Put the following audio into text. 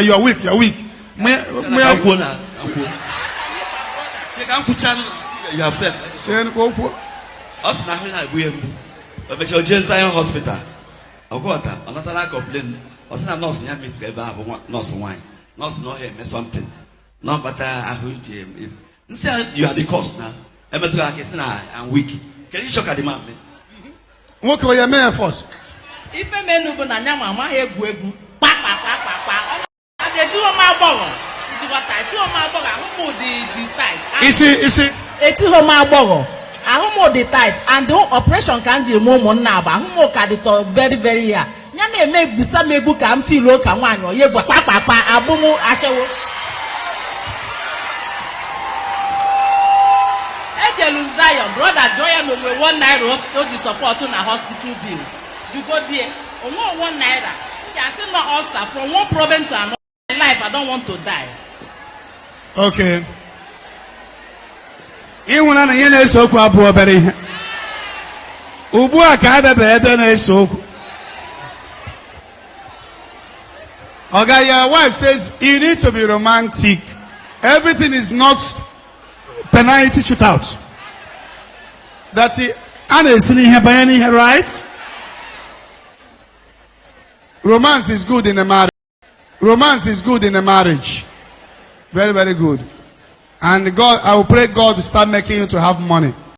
You are weak. You are weak. You have said. Hospital. I got another lack of complaint. I said I'm not saying me to have nurse wine. Nurse no here me something. No, but I heard you. Instead, you are the cause now. I'm weak. Can you shock at the man? What will your mayor first? If a man who na nyama ma egwu pa. And the two of my bottle. It was tight. Two of my bottle. Who the tight? Is it? It's two of my bottle. I who the tight and the operation can do more now. But who more can it very very here. Nyame make busa me book am feel low can one or ye pa abumu ashewo. Zion, brother Joya no 1 naira to support on a hospital bills. You go there, or no 1 naira. I say no ulcer from one problem to another. In life, I don't want to die. Okay. You want to hear so kwa buabere. Ubu akada bebe na so. Okay, your wife says you need to be romantic. Everything is not penalty shootout. That's it. And it's in here, right? Romance is good in a marriage. Romance is good in a marriage. Very, very good. And God, I will pray God to start making you to have money.